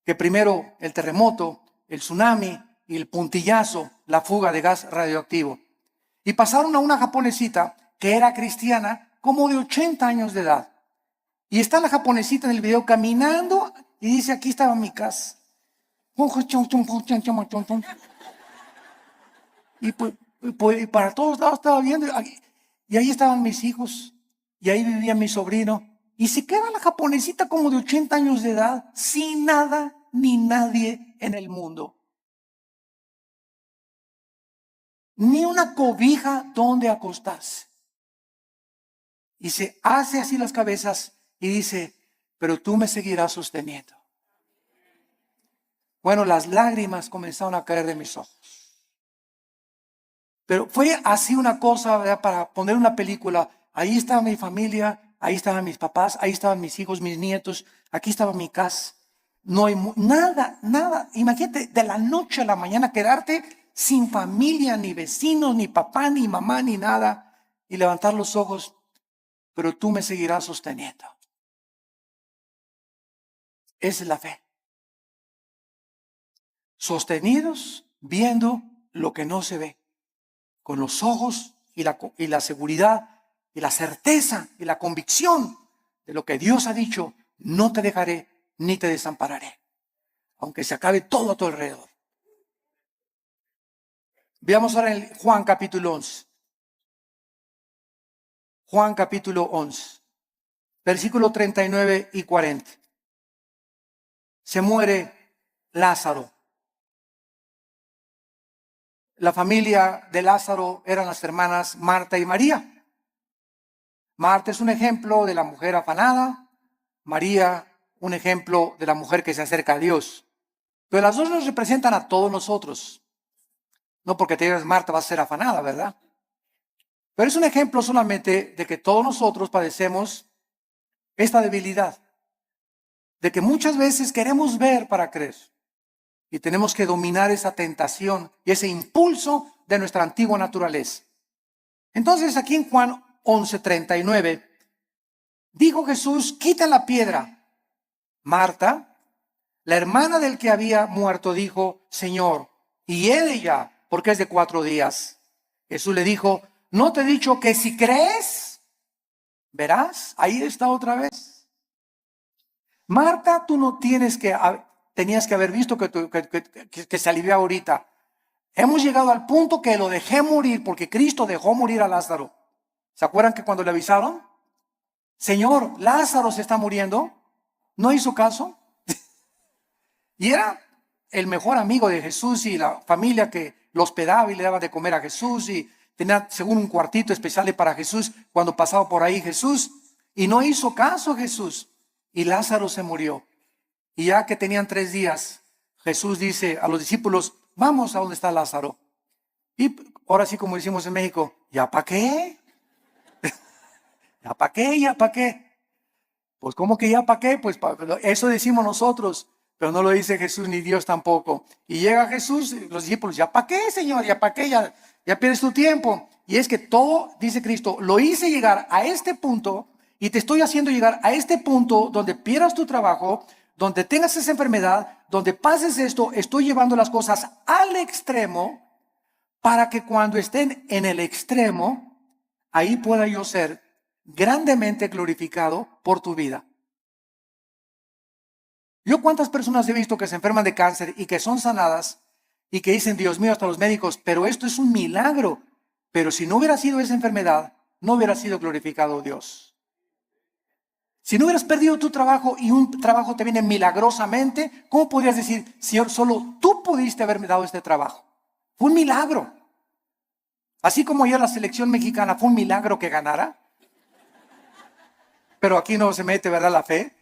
que primero el terremoto, el tsunami y el puntillazo, la fuga de gas radioactivo. Y pasaron a una japonesita que era cristiana, como de 80 años de edad. Y está la japonesita en el video caminando y dice, aquí estaba mi casa. Y pues Y para todos lados estaba viendo. Y ahí estaban mis hijos. Y ahí vivía mi sobrino. Y se queda la japonesita como de 80 años de edad, sin nada ni nadie en el mundo. Ni una cobija donde acostarse. Y se hace así las cabezas y dice, pero tú me seguirás sosteniendo. Bueno, las lágrimas comenzaron a caer de mis ojos. Pero fue así una cosa, ¿verdad? Para poner una película. Ahí estaba mi familia, ahí estaban mis papás, ahí estaban mis hijos, mis nietos, aquí estaba mi casa. No hay nada. Imagínate, de la noche a la mañana quedarte sin familia, ni vecinos, ni papá, ni mamá, ni nada. Y levantar los ojos, pero tú me seguirás sosteniendo. Esa es la fe. Sostenidos viendo lo que no se ve. Con los ojos y la seguridad y la certeza y la convicción de lo que Dios ha dicho, no te dejaré ni te desampararé, aunque se acabe todo a tu alrededor. Veamos ahora en Juan capítulo 11. Juan capítulo 11, versículo 39 y 40. Se muere Lázaro. La familia de Lázaro eran las hermanas Marta y María. Marta es un ejemplo de la mujer afanada, María un ejemplo de la mujer que se acerca a Dios. Pero las dos nos representan a todos nosotros. No porque te digas Marta va a ser afanada, ¿verdad? Pero es un ejemplo solamente de que todos nosotros padecemos esta debilidad. De que muchas veces queremos ver para creer. Y tenemos que dominar esa tentación y ese impulso de nuestra antigua naturaleza. Entonces aquí en Juan 11:39, dijo Jesús, quita la piedra. Marta, la hermana del que había muerto, dijo, Señor, y ella, porque es de 4 días. Jesús le dijo, ¿no te he dicho que si crees, verás? Ahí está otra vez. Marta, tú no tenías que haber visto que se alivió ahorita. Hemos llegado al punto que lo dejé morir porque Cristo dejó morir a Lázaro. ¿Se acuerdan que cuando le avisaron? Señor, Lázaro se está muriendo. ¿No hizo caso? Y era el mejor amigo de Jesús y la familia que lo hospedaba y le daba de comer a Jesús y tenía según un cuartito especial para Jesús cuando pasaba por ahí Jesús. Y no hizo caso Jesús. Y Lázaro se murió. Y ya que tenían 3 días, Jesús dice a los discípulos, vamos a donde está Lázaro. Y ahora sí, como decimos en México, ¿ya para qué? ¿Ya para qué? ¿Ya para qué? Pues ¿cómo que ya para qué? Pues eso decimos nosotros, pero no lo dice Jesús ni Dios tampoco. Y llega Jesús, los discípulos, ¿ya para qué, Señor? ¿Ya para qué? Ya pierdes tu tiempo. Y es que todo, dice Cristo, lo hice llegar a este punto y te estoy haciendo llegar a este punto donde pierdas tu trabajo, donde tengas esa enfermedad, donde pases esto, estoy llevando las cosas al extremo para que cuando estén en el extremo, ahí pueda yo ser grandemente glorificado por tu vida. Yo cuántas personas he visto que se enferman de cáncer y que son sanadas y que dicen, Dios mío, hasta los médicos, pero esto es un milagro. Pero si no hubiera sido esa enfermedad, no hubiera sido glorificado Dios. Si no hubieras perdido tu trabajo y un trabajo te viene milagrosamente, ¿cómo podrías decir, Señor, solo tú pudiste haberme dado este trabajo? Fue un milagro. Así como ayer la selección mexicana fue un milagro que ganara. Pero aquí no se mete, ¿verdad? La fe.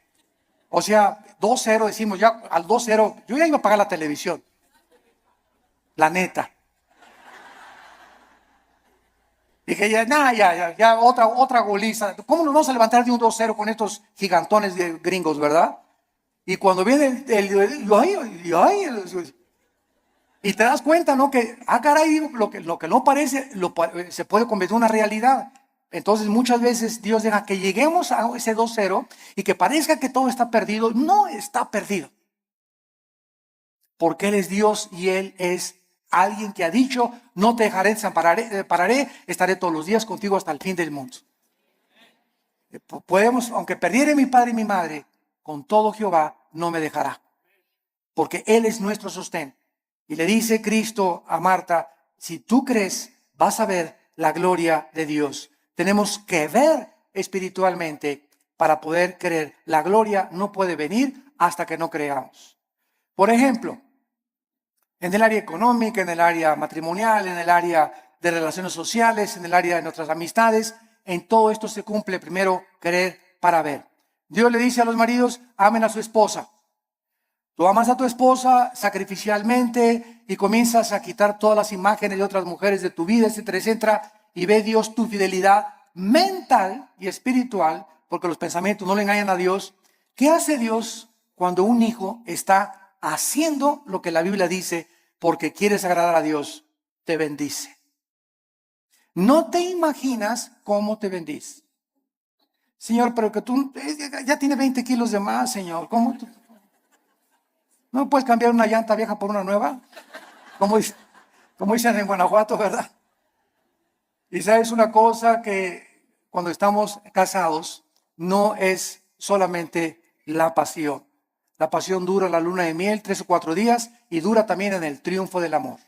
O sea, 2-0 decimos, ya al 2-0, yo ya iba a pagar la televisión. La neta. Dije, ya, otra goliza. ¿Cómo nos vamos a levantar de un 2-0 con estos gigantones de gringos, verdad? Y cuando viene y te das cuenta, ¿no? Que, caray, lo que no parece, se puede convertir en una realidad. Entonces muchas veces Dios deja que lleguemos a ese 2-0 y que parezca que todo está perdido. No está perdido. Porque Él es Dios y Él es alguien que ha dicho, no te dejaré, desampararé, estaré todos los días contigo hasta el fin del mundo. Podemos, aunque perdiere mi padre y mi madre, con todo Jehová no me dejará. Porque Él es nuestro sostén. Y le dice Cristo a Marta, si tú crees, vas a ver la gloria de Dios. Tenemos que ver espiritualmente para poder creer. La gloria no puede venir hasta que no creamos. Por ejemplo, en el área económica, en el área matrimonial, en el área de relaciones sociales, en el área de nuestras amistades, en todo esto se cumple primero creer para ver. Dios le dice a los maridos, amen a su esposa. Tú amas a tu esposa sacrificialmente y comienzas a quitar todas las imágenes de otras mujeres de tu vida, etcétera, etcétera, y ve Dios tu fidelidad mental y espiritual, porque los pensamientos no le engañan a Dios. ¿Qué hace Dios cuando un hijo está haciendo lo que la Biblia dice porque quieres agradar a Dios? Te bendice. No te imaginas cómo te bendice. Señor, pero que tú ya tienes 20 kilos de más, Señor. ¿Cómo tú? ¿No puedes cambiar una llanta vieja por una nueva? Como dicen en Guanajuato, ¿verdad? Y sabes una cosa, que cuando estamos casados no es solamente la pasión. La pasión dura la luna de miel 3 o 4 días y dura también en el triunfo del amor.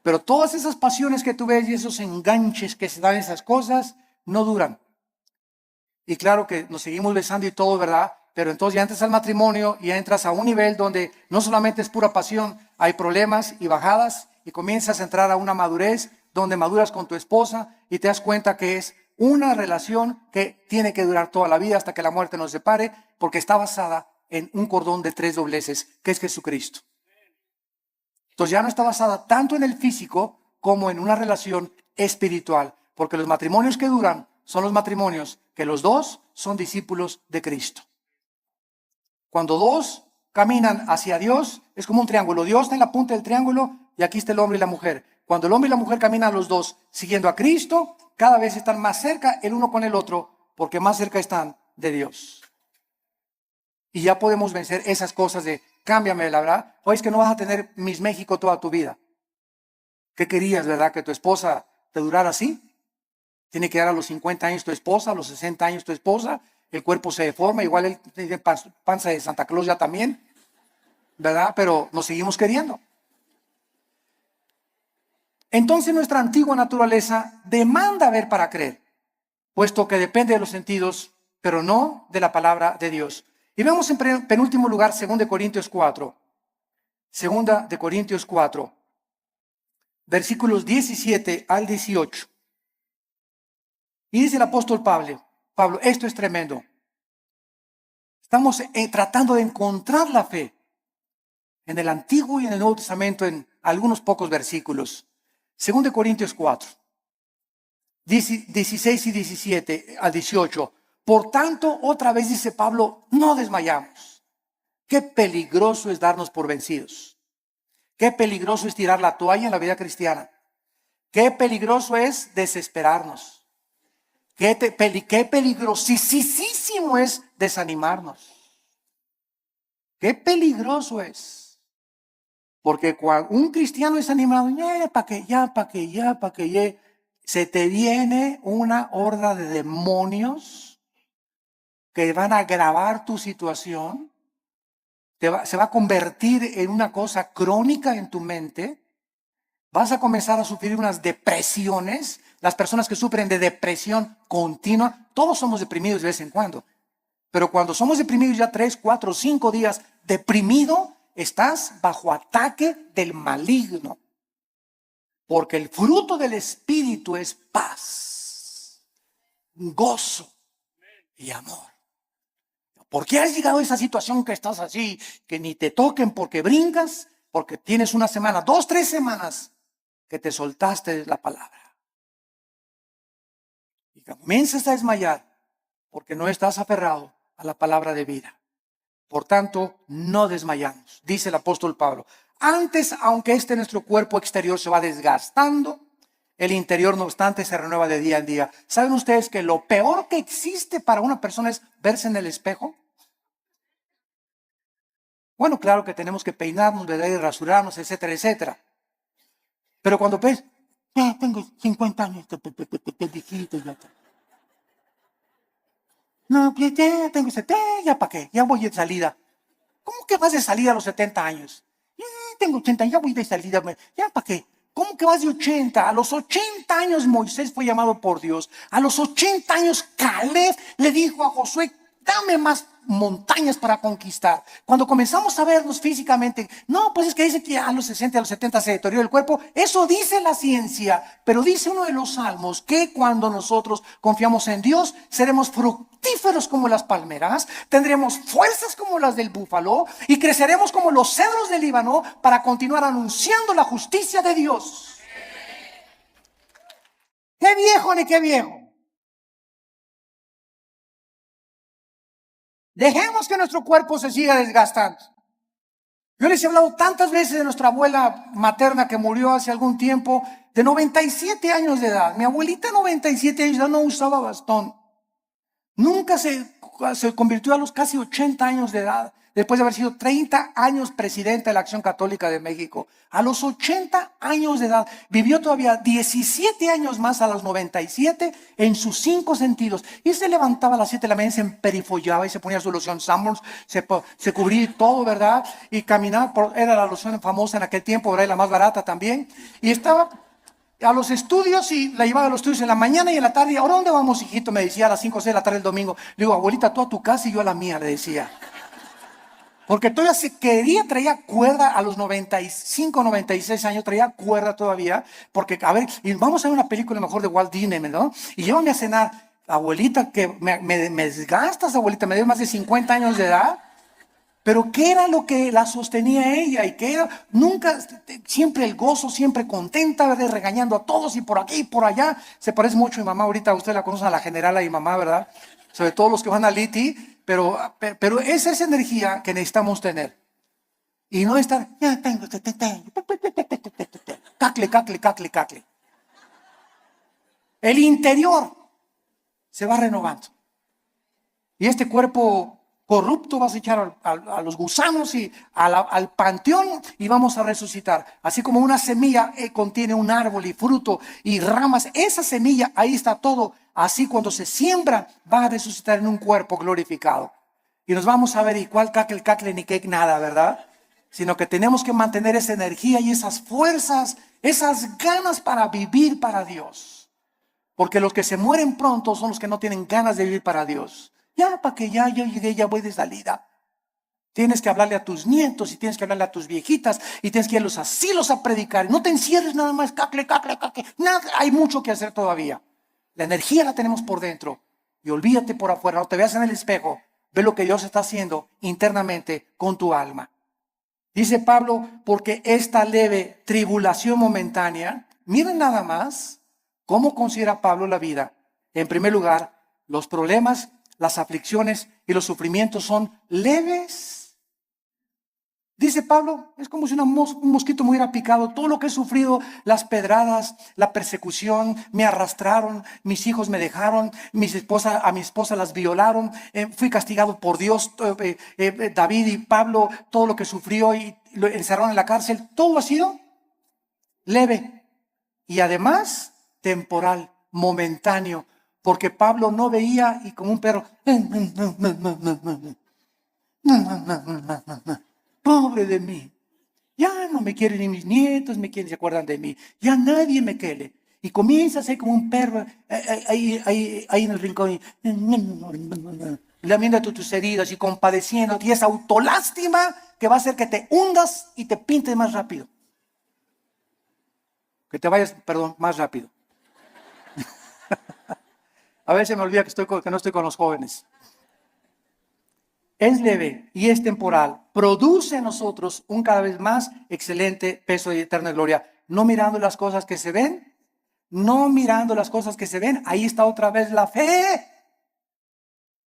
Pero todas esas pasiones que tú ves y esos enganches que se dan esas cosas no duran. Y claro que nos seguimos besando y todo, ¿verdad? Pero entonces ya entras al matrimonio y ya entras a un nivel donde no solamente es pura pasión, hay problemas y bajadas y comienzas a entrar a una madurez donde maduras con tu esposa y te das cuenta que es una relación que tiene que durar toda la vida hasta que la muerte nos separe, porque está basada en un cordón de 3 dobleces, que es Jesucristo. Entonces ya no está basada tanto en el físico como en una relación espiritual, porque los matrimonios que duran son los matrimonios que los dos son discípulos de Cristo. Cuando dos caminan hacia Dios, es como un triángulo. Dios está en la punta del triángulo y aquí está el hombre y la mujer. Cuando el hombre y la mujer caminan los dos siguiendo a Cristo, cada vez están más cerca el uno con el otro, porque más cerca están de Dios. Y ya podemos vencer esas cosas de, cámbiame, la verdad. O es que no vas a tener Miss México toda tu vida. ¿Qué querías, verdad? ¿Que tu esposa te durara así? Tiene que dar a los 50 años tu esposa, a los 60 años tu esposa, el cuerpo se deforma, igual él tiene panza de Santa Claus ya también, ¿verdad? Pero nos seguimos queriendo. Entonces nuestra antigua naturaleza demanda ver para creer, puesto que depende de los sentidos, pero no de la palabra de Dios. Y vemos en penúltimo lugar 2 Corintios 4. 2 Corintios 4, versículos 17 al 18. Y dice el apóstol Pablo, esto es tremendo. Estamos tratando de encontrar la fe en el Antiguo y en el Nuevo Testamento en algunos pocos versículos. 2 Corintios 4, 16 y 17 al 18. Por tanto, otra vez dice Pablo, no desmayamos. Qué peligroso es darnos por vencidos. Qué peligroso es tirar la toalla en la vida cristiana. Qué peligroso es desesperarnos. Qué peligrosísimo es desanimarnos. Qué peligroso es. Porque cuando un cristiano es animado, se te viene una horda de demonios que van a agravar tu situación. Se va a convertir en una cosa crónica en tu mente. Vas a comenzar a sufrir unas depresiones. Las personas que sufren de depresión continua, todos somos deprimidos de vez en cuando. Pero cuando somos deprimidos ya 3, 4, 5 días deprimido, estás bajo ataque del maligno. Porque el fruto del Espíritu es paz, gozo y amor. ¿Por qué has llegado a esa situación que estás así, que ni te toquen porque brincas? Porque tienes una semana, 2, 3 semanas que te soltaste de la palabra. Y comienzas a desmayar porque no estás aferrado a la palabra de vida. Por tanto, no desmayamos, dice el apóstol Pablo. Antes, aunque nuestro cuerpo exterior se va desgastando, el interior, no obstante, se renueva de día en día. ¿Saben ustedes que lo peor que existe para una persona es verse en el espejo? Bueno, claro que tenemos que peinarnos, ¿verdad? Y rasurarnos, etcétera, etcétera. Pero cuando ves, ya tengo 50 años, viejito, ya. No, ya tengo 70, ya para qué, ya voy de salida. ¿Cómo que vas de salida a los 70 años? Ya tengo 80, ya voy de salida, ya para qué. ¿Cómo que vas de 80? A los 80 años Moisés fue llamado por Dios. A los 80 años Caleb le dijo a Josué, dame más montañas para conquistar. Cuando comenzamos a vernos físicamente, no, pues es que dice que a los 60, a los 70 se deteriora el cuerpo. Eso dice la ciencia, pero dice uno de los salmos que cuando nosotros confiamos en Dios, seremos fructíferos como las palmeras, tendremos fuerzas como las del búfalo y creceremos como los cedros del Líbano para continuar anunciando la justicia de Dios. ¡Qué viejo ni qué viejo! Dejemos que nuestro cuerpo se siga desgastando. Yo les he hablado tantas veces de nuestra abuela materna que murió hace algún tiempo, de 97 años de edad. Mi abuelita, 97 años de edad, no usaba bastón. Nunca se convirtió a los casi 80 años de edad, después de haber sido 30 años presidenta de la Acción Católica de México. A los 80 años de edad, vivió todavía 17 años más a los 97 en sus 5 sentidos. Y se levantaba a las 7 de la mañana, se emperifollaba y se ponía su loción Sanborns, se cubría todo, ¿verdad? Y caminaba, era la loción famosa en aquel tiempo, ¿verdad? Y la más barata también. Y estaba a los estudios y la llevaba a los estudios en la mañana y en la tarde. ¿Ahora dónde vamos, hijito? Me decía a las 5 o 6 de la tarde el domingo. Le digo, abuelita, tú a tu casa y yo a la mía, le decía. Porque todavía se quería, traía cuerda a los 95, 96 años, traía cuerda todavía. Porque, a ver, y vamos a ver una película mejor de Walt Disney, ¿no? Y llévame a cenar. Abuelita, que me desgastas, abuelita, me dio más de 50 años de edad. Pero ¿qué era lo que la sostenía ella? Y que era nunca, siempre el gozo, siempre contenta, ¿verdad? Regañando a todos y por aquí y por allá. Se parece mucho a mi mamá, ahorita usted la conoce, a la general, a mi mamá, ¿verdad? Sobre todo los que van a Liti, pero esa es energía que necesitamos tener. Y no estar, ya tengo, cacle, cacle, cacle, cacle. El interior se va renovando. Y este cuerpo corrupto vas a echar a los gusanos y al panteón y vamos a resucitar. Así como una semilla contiene un árbol y fruto y ramas, esa semilla, ahí está todo. Así cuando se siembra, va a resucitar en un cuerpo glorificado. Y nos vamos a ver igual cacle, ni que nada, ¿verdad? Sino que tenemos que mantener esa energía y esas fuerzas, esas ganas para vivir para Dios. Porque los que se mueren pronto son los que no tienen ganas de vivir para Dios. Ya, para que ya yo llegué, ya voy de salida. Tienes que hablarle a tus nietos y tienes que hablarle a tus viejitas y tienes que ir a los asilos a predicar. No te encierres nada más, cacle, cacle, cacle. Nada, hay mucho que hacer todavía. La energía la tenemos por dentro. Y olvídate por afuera, no te veas en el espejo. Ve lo que Dios está haciendo internamente con tu alma. Dice Pablo, porque esta leve tribulación momentánea, miren nada más cómo considera Pablo la vida. En primer lugar, los problemas, las aflicciones y los sufrimientos son leves. Dice Pablo, es como si un mosquito me hubiera picado. Todo lo que he sufrido, las pedradas, la persecución, me arrastraron, mis hijos me dejaron, a mi esposa las violaron, fui castigado por Dios, David y Pablo, todo lo que sufrió y lo encerraron en la cárcel, todo ha sido leve y además temporal, momentáneo. Porque Pablo no veía y como un perro, pobre de mí, ya no me quieren ni mis nietos, se acuerdan de mí, ya nadie me quiere. Y comienza a ser como un perro ahí en el rincón, lamiendo tus heridas y compadeciendo, y esa autolástima que va a hacer que te hundas y te pintes más rápido. Que te vayas, perdón, más rápido. A veces me olvida que no estoy con los jóvenes. Es leve y es temporal. Produce en nosotros un cada vez más excelente peso de eterna gloria. No mirando las cosas que se ven. No mirando las cosas que se ven. Ahí está otra vez la fe.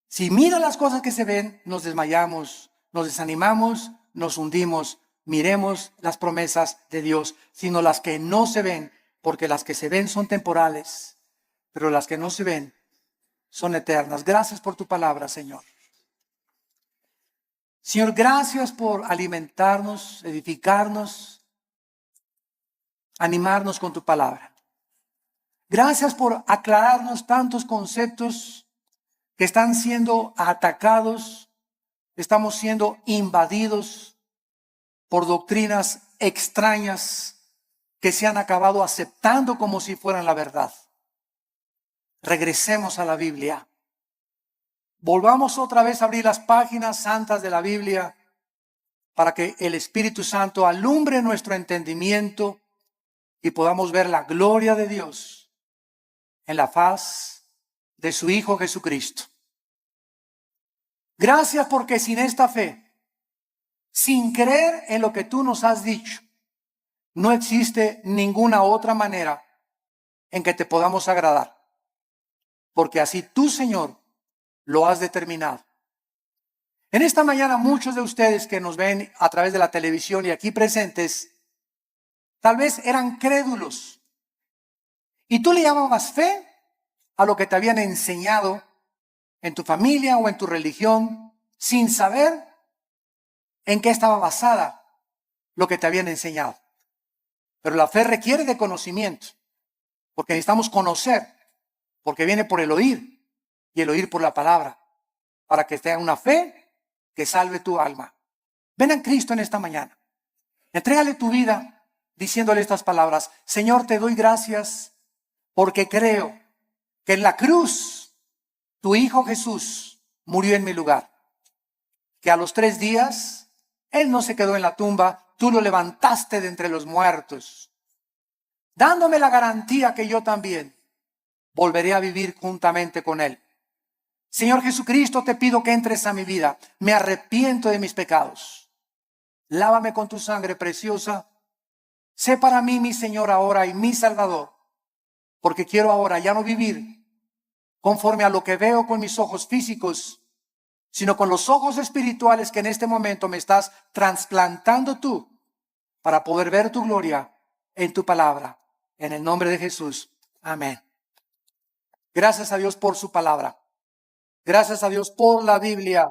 Si mira las cosas que se ven, nos desmayamos, nos desanimamos, nos hundimos. Miremos las promesas de Dios, sino las que no se ven, porque las que se ven son temporales, pero las que no se ven son eternas. Gracias por tu palabra, Señor. Señor, gracias por alimentarnos, edificarnos, animarnos con tu palabra. Gracias por aclararnos tantos conceptos que están siendo atacados, estamos siendo invadidos por doctrinas extrañas que se han acabado aceptando como si fueran la verdad. Regresemos a la Biblia. Volvamos otra vez a abrir las páginas santas de la Biblia para que el Espíritu Santo alumbre nuestro entendimiento y podamos ver la gloria de Dios en la faz de su Hijo Jesucristo. Gracias porque sin esta fe, sin creer en lo que tú nos has dicho, no existe ninguna otra manera en que te podamos agradar. Porque así tú, Señor, lo has determinado. En esta mañana muchos de ustedes que nos ven a través de la televisión y aquí presentes, tal vez eran crédulos. Y tú le llamabas fe a lo que te habían enseñado en tu familia o en tu religión, sin saber en qué estaba basada lo que te habían enseñado. Pero la fe requiere de conocimiento, porque necesitamos conocer, porque viene por el oír y el oír por la palabra, para que tenga una fe que salve tu alma. Ven a Cristo en esta mañana. Entrégale tu vida diciéndole estas palabras: Señor, te doy gracias porque creo que en la cruz tu Hijo Jesús murió en mi lugar. Que a los 3 días Él no se quedó en la tumba, tú lo levantaste de entre los muertos, dándome la garantía que yo también volveré a vivir juntamente con Él. Señor Jesucristo, te pido que entres a mi vida. Me arrepiento de mis pecados. Lávame con tu sangre preciosa. Sé para mí mi Señor ahora y mi Salvador, porque quiero ahora ya no vivir conforme a lo que veo con mis ojos físicos, sino con los ojos espirituales que en este momento me estás trasplantando tú para poder ver tu gloria en tu palabra. En el nombre de Jesús. Amén. Gracias a Dios por su palabra. Gracias a Dios por la Biblia.